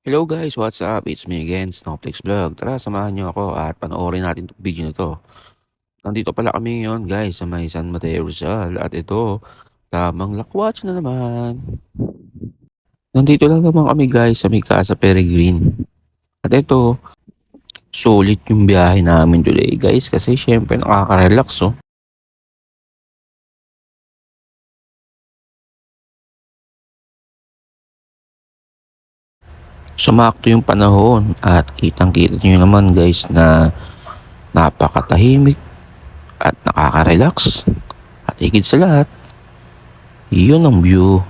Hello guys, what's up? It's me again, Snowflakes Vlog. Tara, samahan niyo ako at panoorin natin itong video na to. Nandito pala kami ngayon guys sa may San Mateo Rizal at ito, tamang lakwatch na naman. Nandito lang naman kami guys sa may Casa Peregrine. At ito, sulit yung biyahe namin today guys kasi syempre nakaka-relax oh. Sumakto yung panahon at kitang-kita nyo naman guys na napakatahimik at nakaka-relax. At higit sa lahat, yun ang view.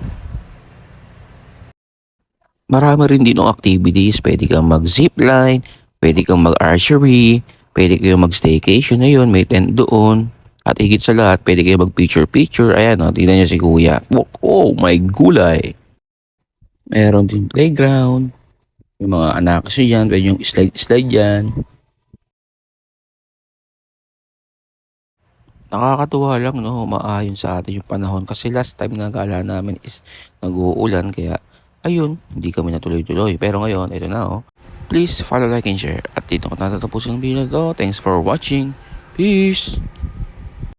Marami rin din ng activities. Pwede kang mag-zipline, pwede kang mag-archery, pwede kang mag-staycation na yun, may tent doon. At higit sa lahat, pwede kayo mag-picture-picture. Ayan o, tingnan nyo si kuya. Oh my gulay! Meron din playground. Yung mga anak kasi dyan, pwede yung slide-slide dyan. Nakakatuwa lang no, maayon sa atin yung panahon kasi last time na gala namin is nag-uulan kaya ayun, hindi kami natuloy-tuloy. Pero ngayon, ito na oh. Please follow, like, and share. At dito ko natatapusin ang video na to. Thanks for watching. Peace!